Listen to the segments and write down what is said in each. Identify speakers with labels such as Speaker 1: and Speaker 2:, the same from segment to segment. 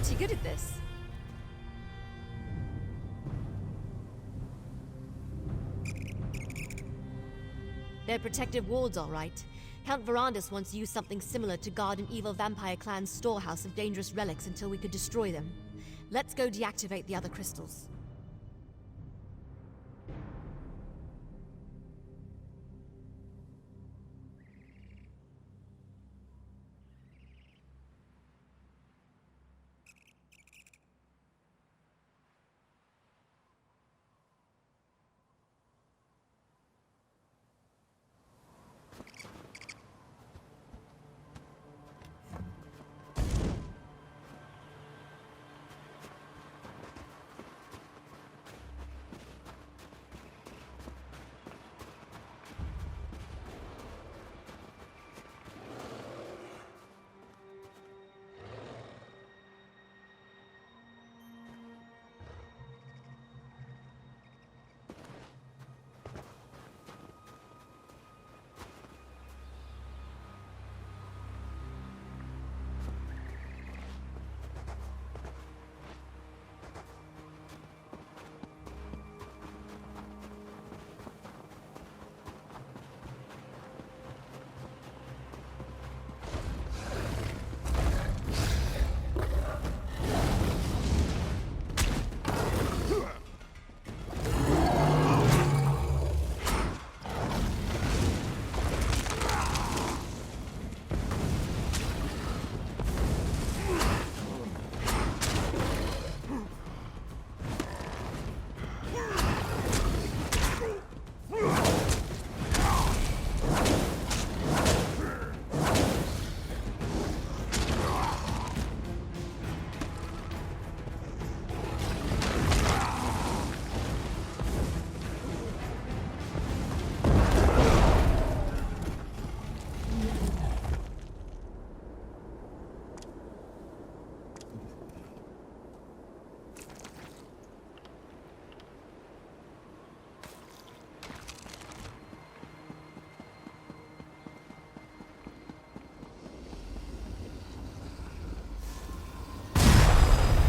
Speaker 1: pretty good at this. They're protective wards, all right. Count Verandis once used something similar to guard an evil vampire clan's storehouse of dangerous relics until we could destroy them. Let's go deactivate the other crystals.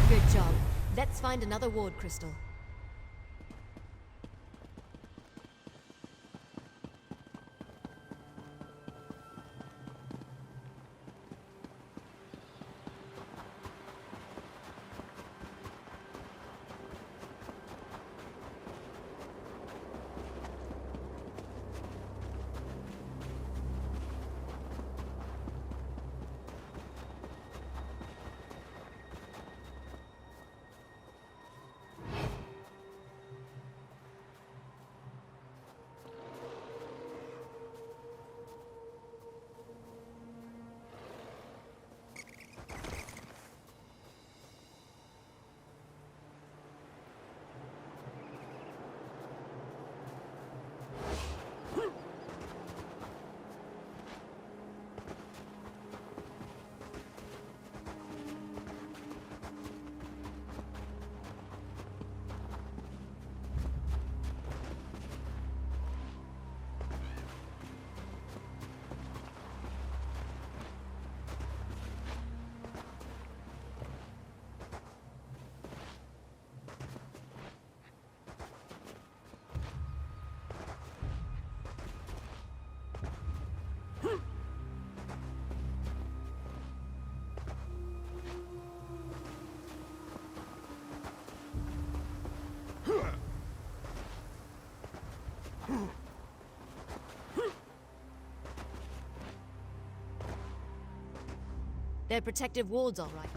Speaker 1: Good job. Let's find another ward crystal. They're protective wards, all right.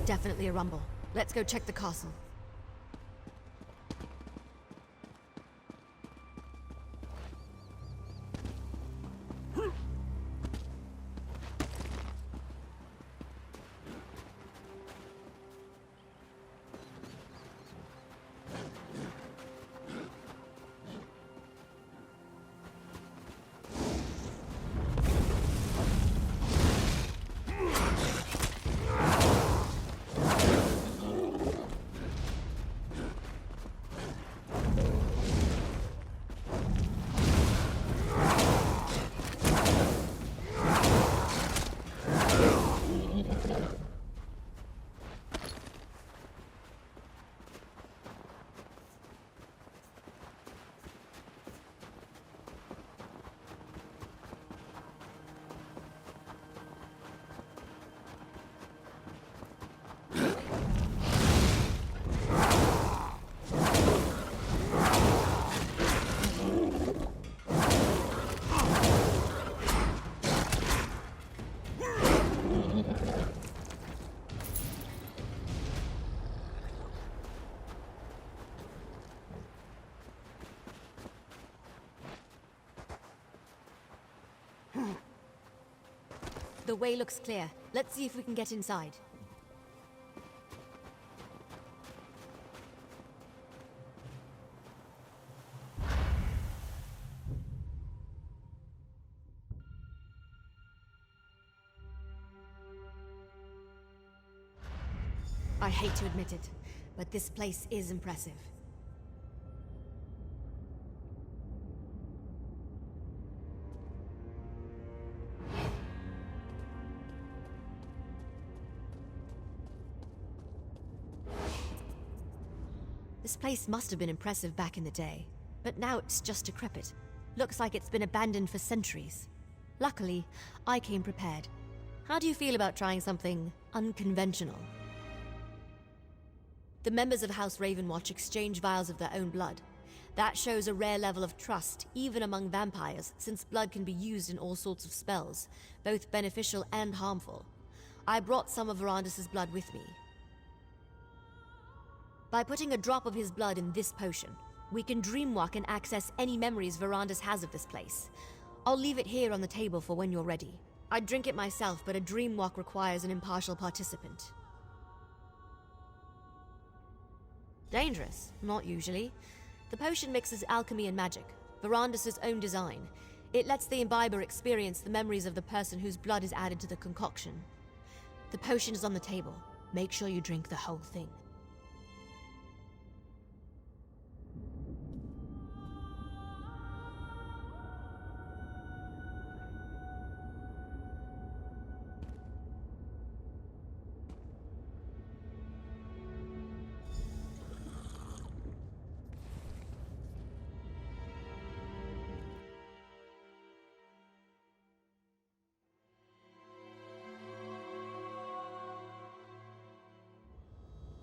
Speaker 1: Definitely a rumble. Let's go check the castle. The way looks clear. Let's see if we can get inside. I hate to admit it, but this place is impressive. This place must have been impressive back in the day, but now it's just decrepit. Looks like it's been abandoned for centuries. Luckily, I came prepared. How do you feel about trying something unconventional? The members of House Ravenwatch exchange vials of their own blood. That shows a rare level of trust, even among vampires, since blood can be used in all sorts of spells, both beneficial and harmful. I brought some of Verandis' blood with me. By putting a drop of his blood in this potion, we can dreamwalk and access any memories Verandis has of this place. I'll leave it here on the table for when you're ready. I'd drink it myself, but a dreamwalk requires an impartial participant. Dangerous? Not usually. The potion mixes alchemy and magic, Verandis' own design. It lets the imbiber experience the memories of the person whose blood is added to the concoction. The potion is on the table. Make sure you drink the whole thing.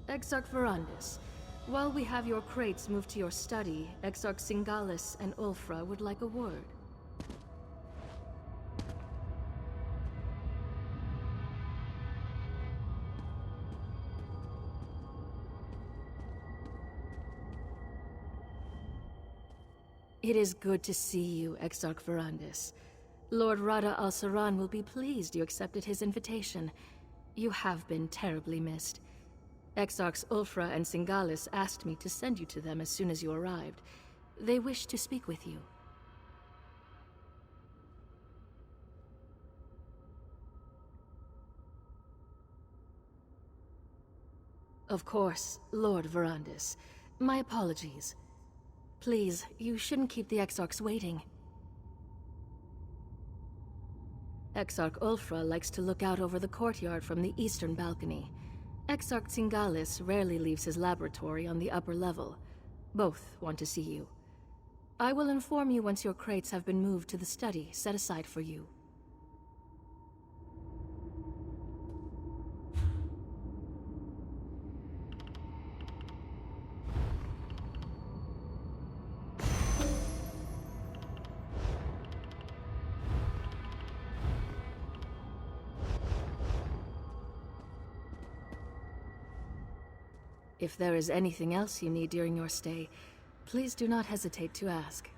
Speaker 2: Exarch Verandis, while we have your crates moved to your study, Exarch Singalis and Ulfra would like a word. It is good to see you, Exarch Verandis. Lord Rada al-Saran will be pleased you accepted his invitation. You have been terribly missed. Exarchs Ulfra and Singalis asked me to send you to them as soon as you arrived. They wish to speak with you. Of course, Lord Verandis. My apologies. Please, you shouldn't keep the Exarchs waiting. Exarch Ulfra likes to look out over the courtyard from the eastern balcony. Exarch Singalis rarely leaves his laboratory on the upper level. Both want to see you. I will inform you once your crates have been moved to the study set aside for you. If there is anything else you need during your stay, please do not hesitate to ask.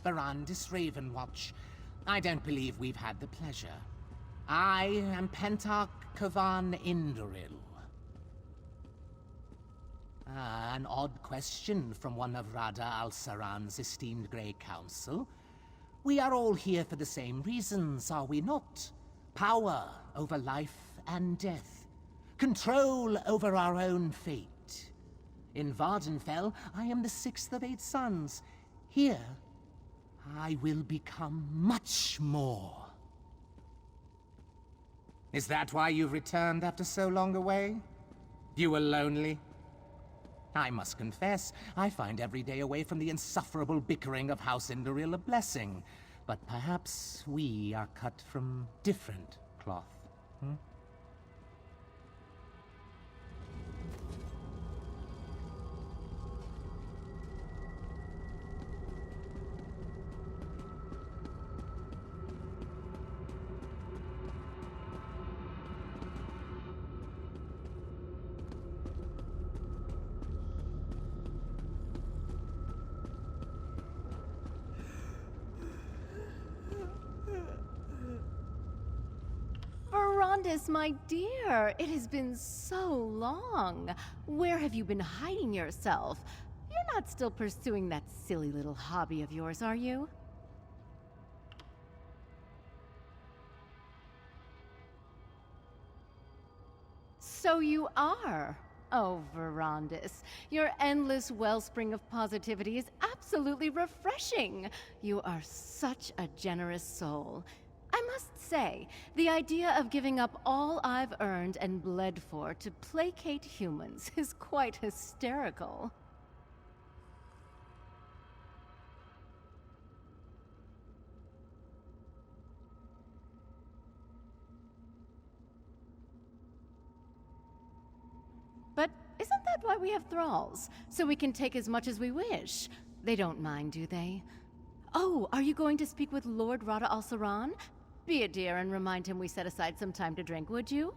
Speaker 3: Verandis Ravenwatch. I don't believe we've had the pleasure. I am Pentarch Kavan Indoril. An odd question from one of Rada al-Saran's esteemed Grey Council. We are all here for the same reasons, are we not? Power over life and death. Control over our own fate. In Vardenfell, I am the sixth of 8 sons. Here, I will become much more. Is that why you've returned after so long away? You were lonely? I must confess, I find every day away from the insufferable bickering of House Indoril a blessing. But perhaps we are cut from different cloth.
Speaker 4: Verandis, my dear, it has been so long. Where have you been hiding yourself? You're not still pursuing that silly little hobby of yours, are you? So you are. Oh, Verandis, your endless wellspring of positivity is absolutely refreshing. You are such a generous soul. I must say, the idea of giving up all I've earned and bled for to placate humans is quite hysterical. But isn't that why we have thralls? So we can take as much as we wish. They don't mind, do they? Oh, are you going to speak with Lord Rada al-Saran? Be a dear and remind him we set aside some time to drink, would you?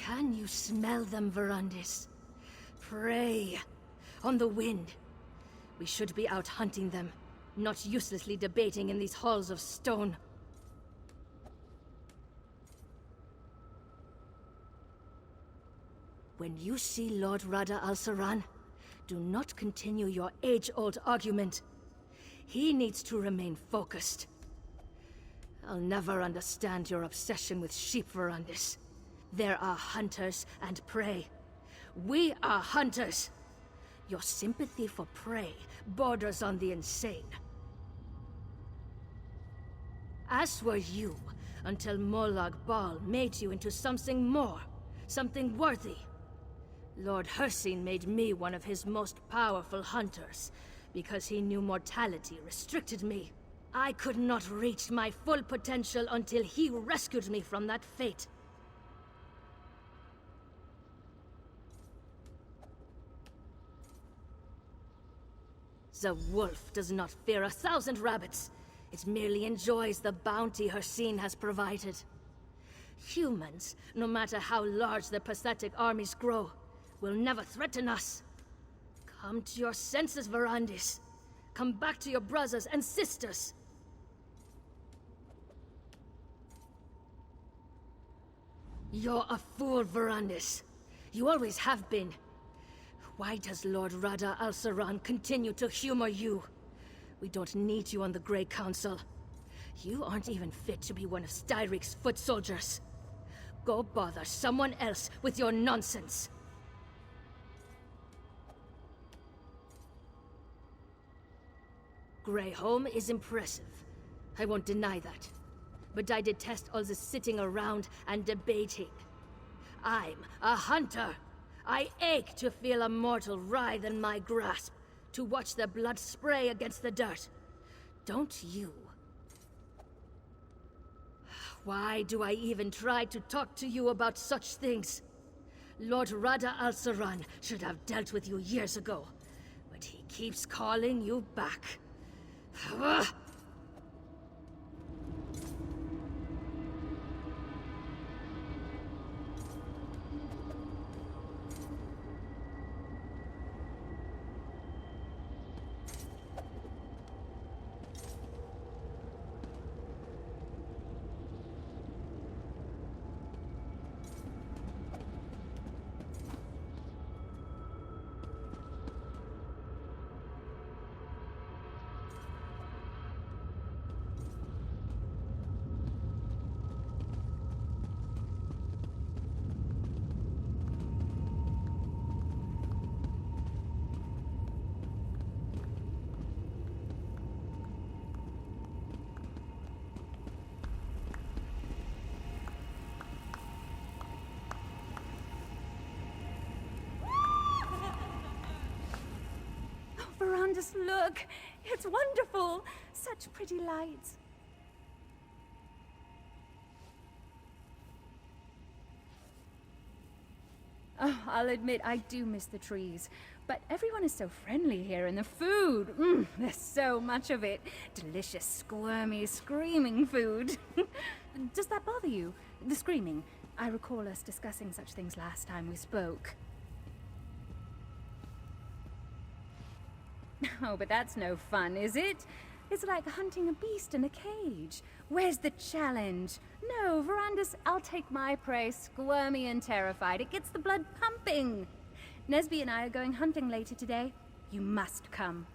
Speaker 2: Can you smell them, Verandis? Prey on the wind. We should be out hunting them, not uselessly debating in these halls of stone. When you see Lord Rada al-Saran, do not continue your age-old argument. He needs to remain focused. I'll never understand your obsession with sheep, Verandis. There are hunters and prey. We are hunters! Your sympathy for prey borders on the insane. As were you, until Molag Bal made you into something more, something worthy. Lord Hircine made me one of his most powerful hunters, because he knew mortality restricted me. I could not reach my full potential until he rescued me from that fate. The wolf does not fear 1,000 rabbits. It merely enjoys the bounty Hircine has provided. Humans, no matter how large their pathetic armies grow, will never threaten us. Come to your senses, Verandis. Come back to your brothers and sisters. You're a fool, Verandis. You always have been. Why does Lord Rada al-Saran continue to humor you? We don't need you on the Grey Council. You aren't even fit to be one of Styric's foot soldiers. Go bother someone else with your nonsense. Greyholm is impressive. I won't deny that. But I detest all the sitting around and debating. I'm a hunter. I ache to feel a mortal writhe in my grasp, to watch their blood spray against the dirt. Don't you? Why do I even try to talk to you about such things? Lord Rada al-Saran should have dealt with you years ago, but he keeps calling you back. Ugh!
Speaker 5: Verandis, look! It's wonderful! Such pretty lights. Oh, I'll admit I do miss the trees. But everyone is so friendly here, and the food! There's so much of it. Delicious, squirmy, screaming food. Does that bother you? The screaming? I recall us discussing such things last time we spoke. Oh, but that's no fun, is it? It's like hunting a beast in a cage. Where's the challenge? No, Verandis, I'll take my prey, squirmy and terrified. It gets the blood pumping. Nesby and I are going hunting later today. You must come.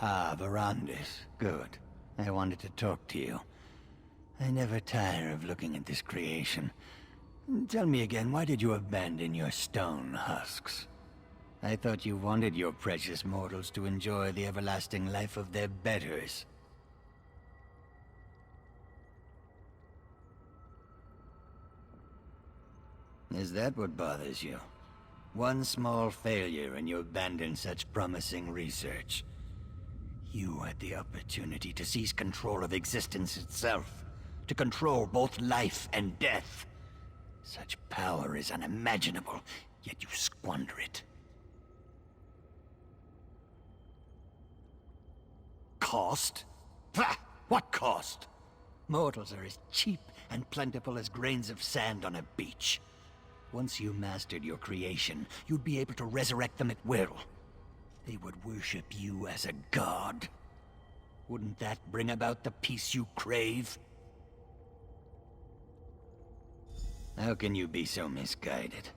Speaker 6: Ah, Verandis. Good. I wanted to talk to you. I never tire of looking at this creation. Tell me again, why did you abandon your stone husks? I thought you wanted your precious mortals to enjoy the everlasting life of their betters. Is that what bothers you? One small failure and you abandon such promising research. You had the opportunity to seize control of existence itself. To control both life and death. Such power is unimaginable, yet you squander it. Cost? Pah! What cost? Mortals are as cheap and plentiful as grains of sand on a beach. Once you mastered your creation, you'd be able to resurrect them at will. They would worship you as a god. Wouldn't that bring about the peace you crave? How can you be so misguided?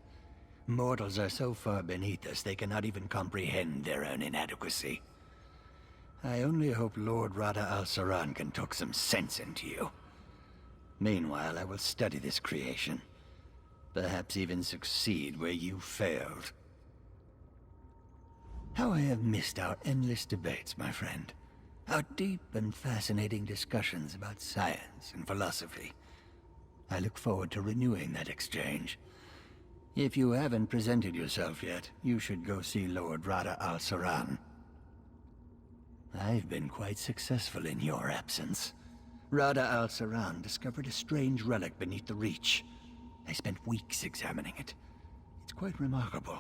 Speaker 6: Mortals are so far beneath us they cannot even comprehend their own inadequacy. I only hope Lord Rada al-Saran can talk some sense into you. Meanwhile, I will study this creation. Perhaps even succeed where you failed. How I have missed our endless debates, my friend. Our deep and fascinating discussions about science and philosophy. I look forward to renewing that exchange. If you haven't presented yourself yet, you should go see Lord Rada al-Saran. I've been quite successful in your absence. Rada al-Saran discovered a strange relic beneath the Reach. I spent weeks examining it. It's quite remarkable,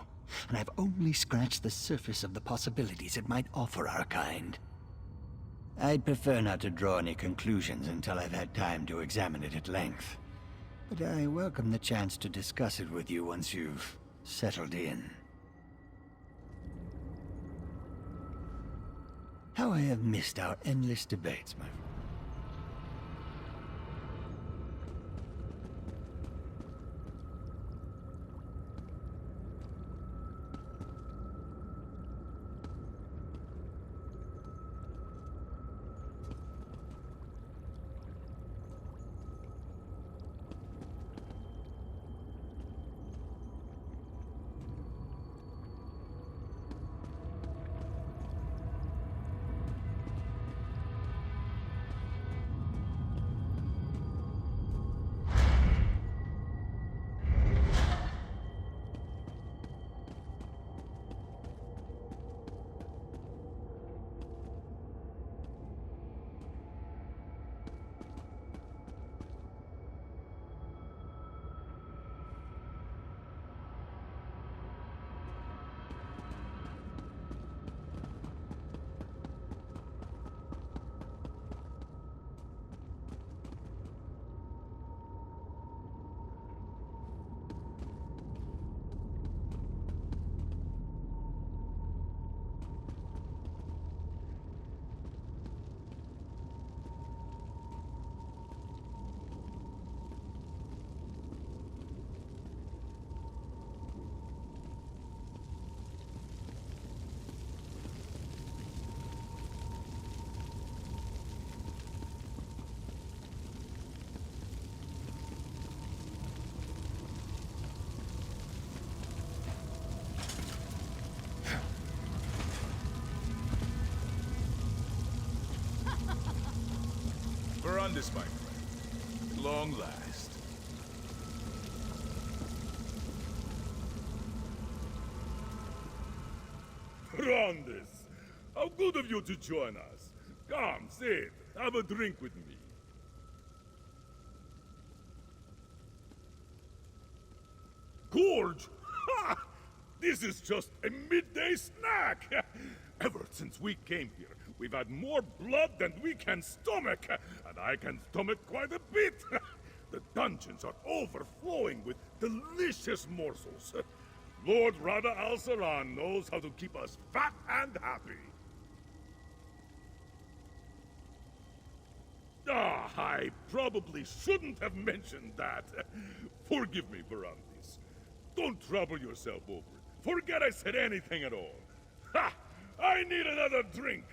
Speaker 6: and I've only scratched the surface of the possibilities it might offer our kind. I'd prefer not to draw any conclusions until I've had time to examine it at length. But I welcome the chance to discuss it with you once you've settled in. How I have missed our endless debates, my friend.
Speaker 7: Verandis, my friend. At long last.
Speaker 8: Verandis! How good of you to join us. Come, sit. Have a drink with me. Gorge! Ha! This is just a midday snack! Ever since we came here, we've had more blood than we can stomach, and I can stomach quite a bit. The dungeons are overflowing with delicious morsels. Lord Rada al-Saran knows how to keep us fat and happy. Ah, I probably shouldn't have mentioned that. Forgive me, Verandis. Don't trouble yourself over it. Forget I said anything at all. Ha! I need another drink.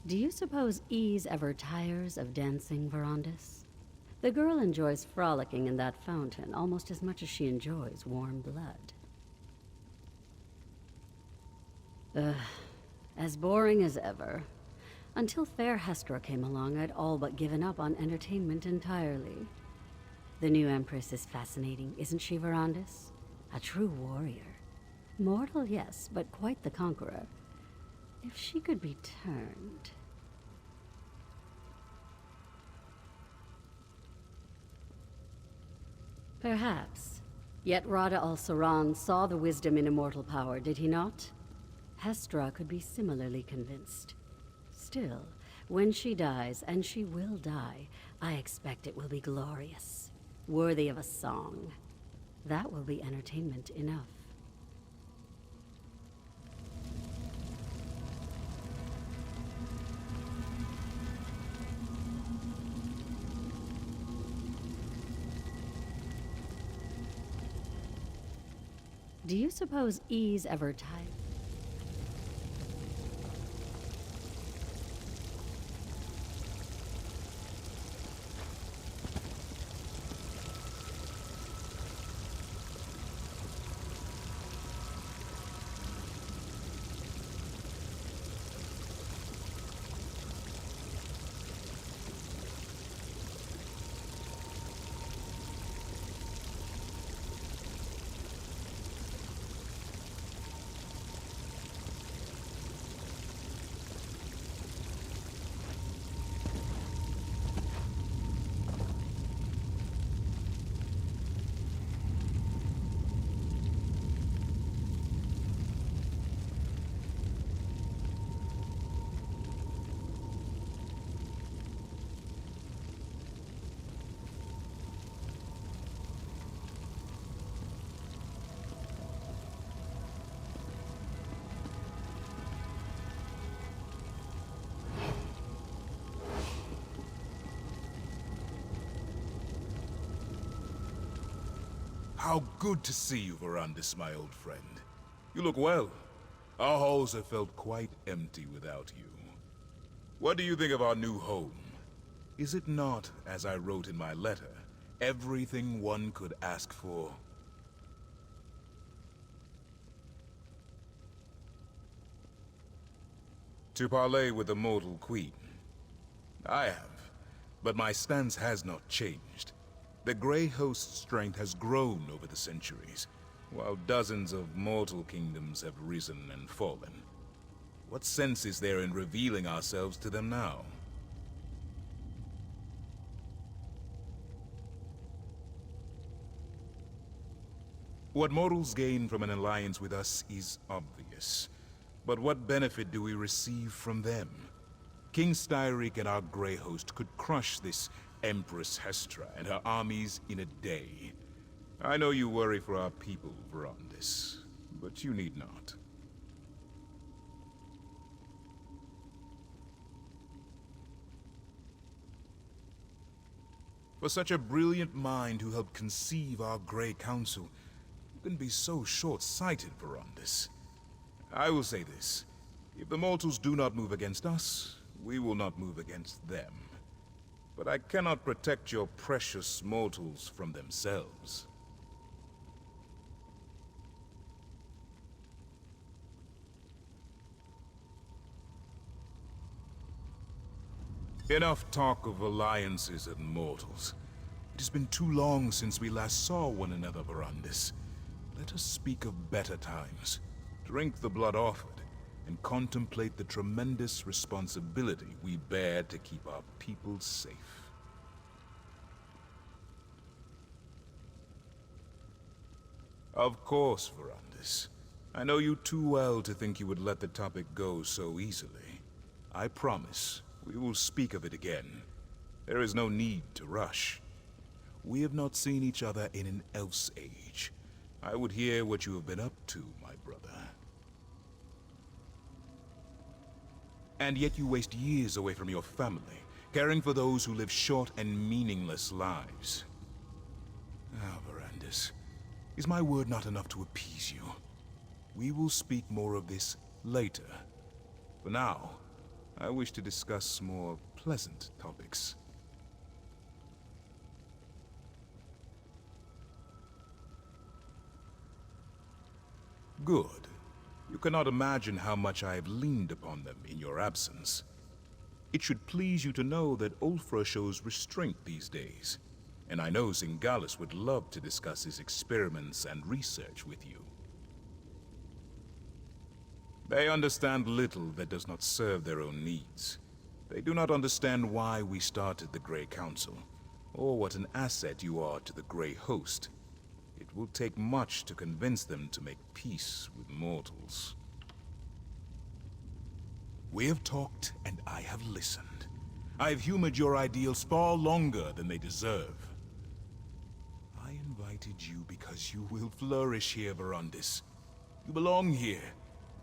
Speaker 9: Do you suppose Ys ever tires of dancing, Verandis? The girl enjoys frolicking in that fountain almost as much as she enjoys warm blood. As boring as ever. Until fair Hestra came along, I'd all but given up on entertainment entirely. The new Empress is fascinating, isn't she, Verandis? A true warrior. Mortal, yes, but quite the conqueror. If she could be turned... Perhaps. Yet Rada al-Saran saw the wisdom in immortal power, did he not? Hestra could be similarly convinced. Still, when she dies, and she will die, I expect it will be glorious. Worthy of a song. That will be entertainment enough. Do you suppose Ys ever tired?
Speaker 7: How good to see you, Verandis, my old friend. You look well. Our halls have felt quite empty without you. What do you think of our new home? Is it not, as I wrote in my letter, everything one could ask for? To parley with the mortal queen. I have, but my stance has not changed. The Grey Host's strength has grown over the centuries, while dozens of mortal kingdoms have risen and fallen. What sense is there in revealing ourselves to them now? What mortals gain from an alliance with us is obvious. But what benefit do we receive from them? King Styriek and our Grey Host could crush this Empress Hestra and her armies in a day. I know you worry for our people, Verandis, but you need not. For such a brilliant mind who helped conceive our Grey Council, you can be so short-sighted, Verandis. I will say this. If the mortals do not move against us, we will not move against them. But I cannot protect your precious mortals from themselves. Enough talk of alliances and mortals. It has been too long since we last saw one another, Verandis. Let us speak of better times. Drink the blood offered, and contemplate the tremendous responsibility we bear to keep our people safe. Of course, Verandis. I know you too well to think you would let the topic go so easily. I promise, we will speak of it again. There is no need to rush. We have not seen each other in an elf's age. I would hear what you have been up to, my brother. And yet you waste years away from your family, caring for those who live short and meaningless lives. Ah, Verandis, is my word not enough to appease you? We will speak more of this later. For now, I wish to discuss more pleasant topics. Good. You cannot imagine how much I have leaned upon them in your absence. It should please you to know that Ulfra shows restraint these days, and I know Zingalis would love to discuss his experiments and research with you. They understand little that does not serve their own needs. They do not understand why we started the Grey Council, or what an asset you are to the Grey Host. It will take much to convince them to make peace with mortals. We have talked, and I have listened. I have humored your ideals far longer than they deserve. I invited you because you will flourish here, Verandis. You belong here,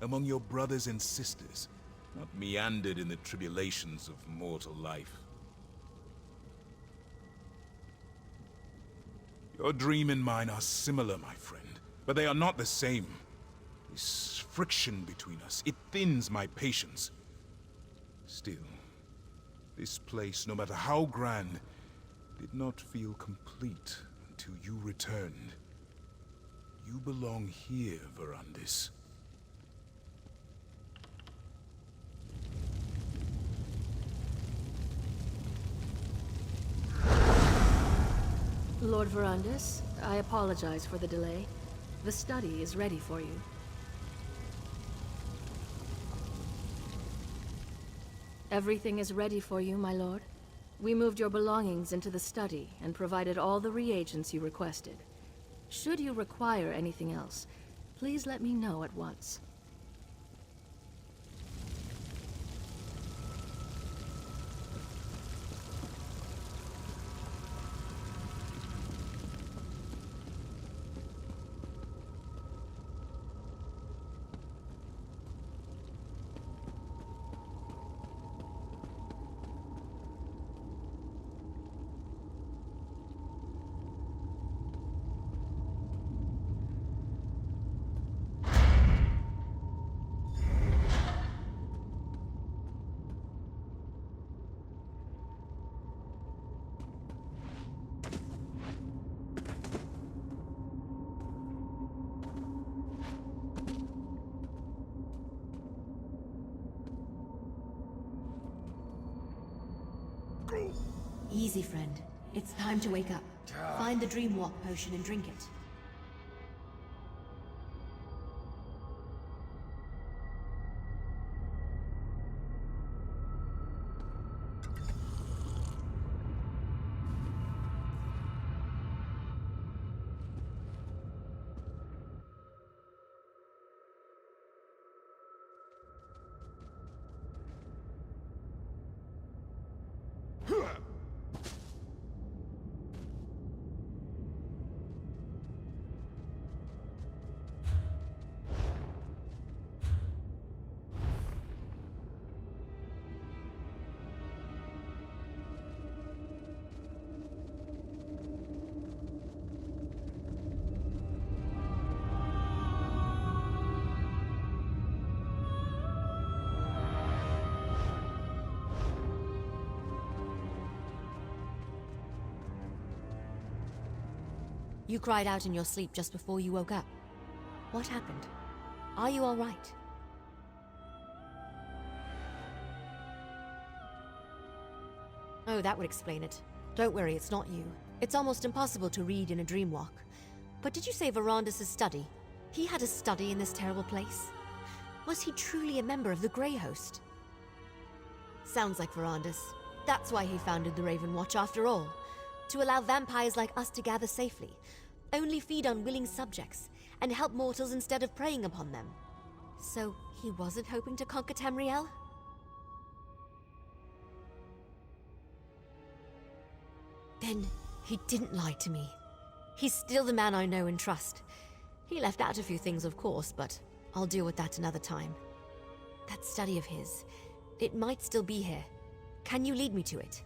Speaker 7: among your brothers and sisters, not meandered in the tribulations of mortal life. Your dream and mine are similar, my friend, but they are not the same. This friction between us, it thins my patience. Still, this place, no matter how grand, did not feel complete until you returned. You belong here, Verandis.
Speaker 2: Lord Verandis, I apologize for the delay. The study is ready for you. Everything is ready for you, my lord. We moved your belongings into the study and provided all the reagents you requested. Should you require anything else, please let me know at once.
Speaker 1: Easy, friend. It's time to wake up. Find the Dream Walk potion and drink it. You cried out in your sleep just before you woke up. What happened? Are you all right? Oh, that would explain it. Don't worry, it's not you. It's almost impossible to read in a dream walk. But did you say Verandis' study? He had a study in this terrible place? Was he truly a member of the Grey Host? Sounds like Verandis. That's why he founded the Raven Watch after all. To allow vampires like us to gather safely, only feed on willing subjects, and help mortals instead of preying upon them. So, he wasn't hoping to conquer Tamriel? Then, he didn't lie to me. He's still the man I know and trust. He left out a few things, of course, but I'll deal with that another time. That study of his, it might still be here. Can you lead me to it?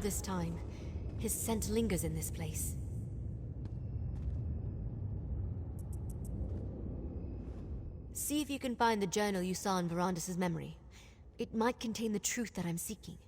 Speaker 1: this time. His scent lingers in this place. See if you can find the journal you saw in Verandis' memory. It might contain the truth that I'm seeking.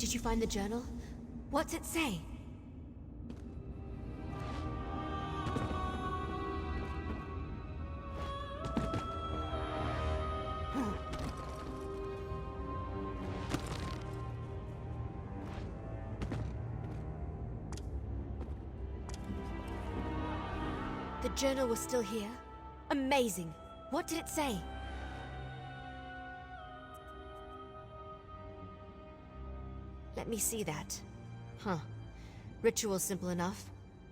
Speaker 1: Did you find the journal? What's it say? The journal was still here? Amazing! What did it say? Let me see that. Huh. Ritual's simple enough.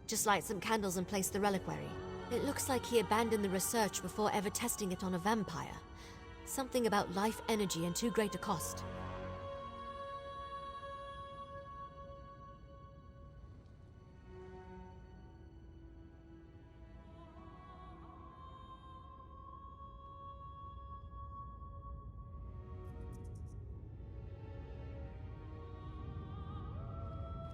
Speaker 1: Just light some candles and place the reliquary. It looks like he abandoned the research before ever testing it on a vampire. Something about life energy and too great a cost.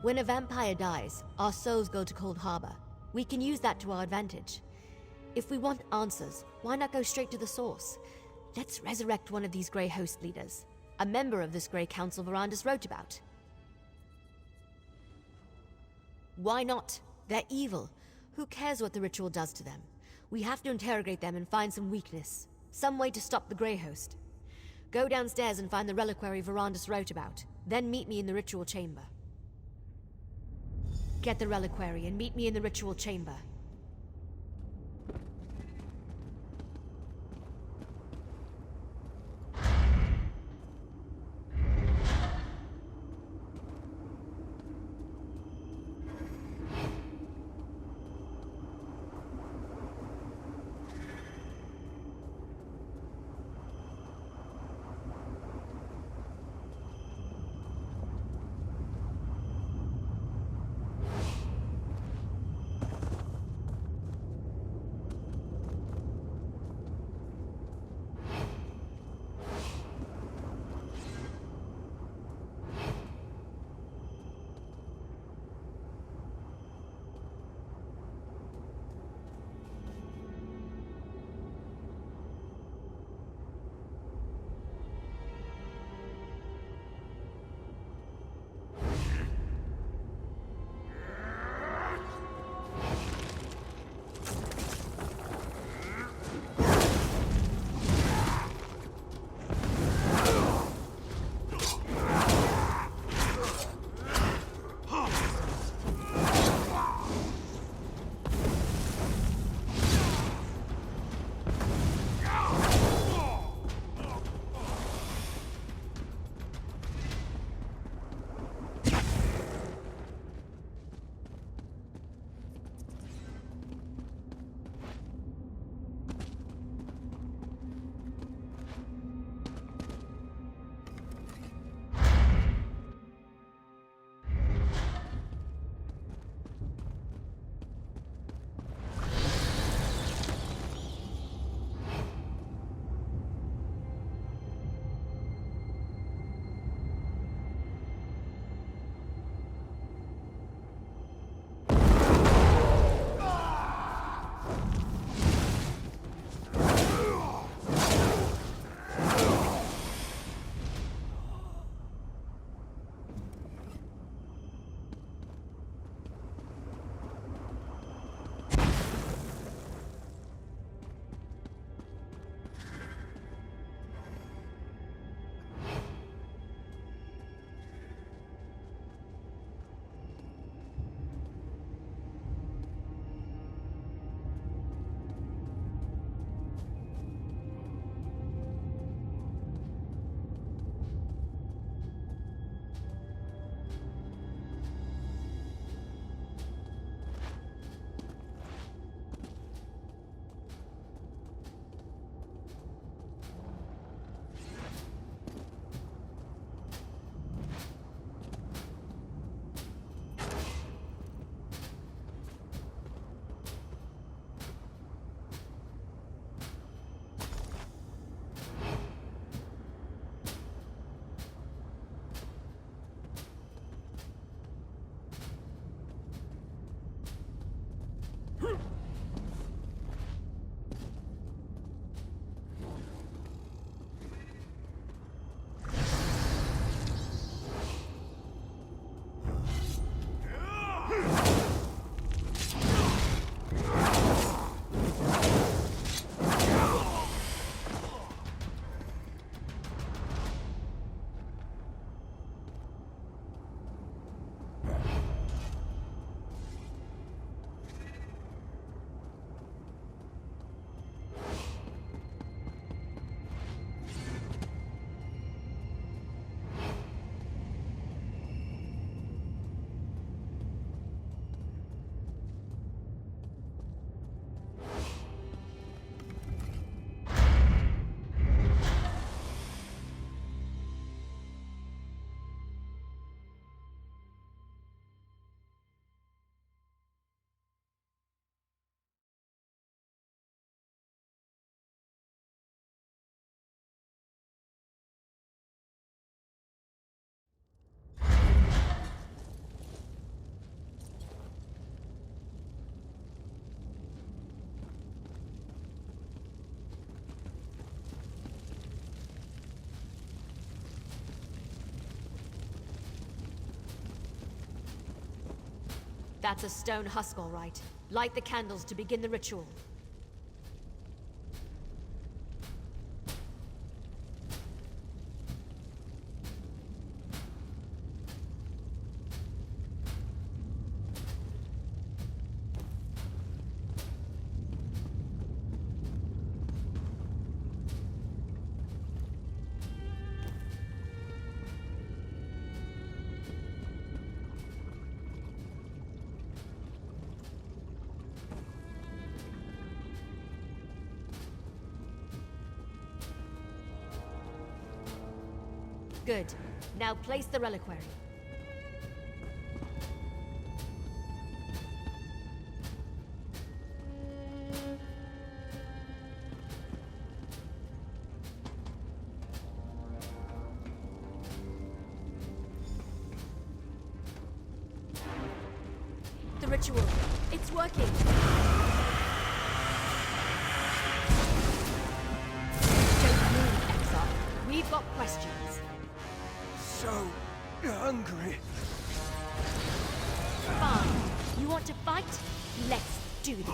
Speaker 1: When a vampire dies, our souls go to Cold Harbor. We can use that to our advantage. If we want answers, why not go straight to the source? Let's resurrect one of these Grey Host leaders. A member of this Grey Council Verandis wrote about. Why not? They're evil. Who cares what the ritual does to them? We have to interrogate them and find some weakness. Some way to stop the Grey Host. Go downstairs and find the reliquary Verandis wrote about. Then meet me in the ritual chamber. Get the reliquary and meet me in the ritual chamber. That's a stone husk, all right. Light the candles to begin the ritual. Good. Now place the reliquary. The ritual. It's working. Don't move, Exarch. We've got questions.
Speaker 6: So hungry.
Speaker 1: Fine. You want to fight? Let's do this.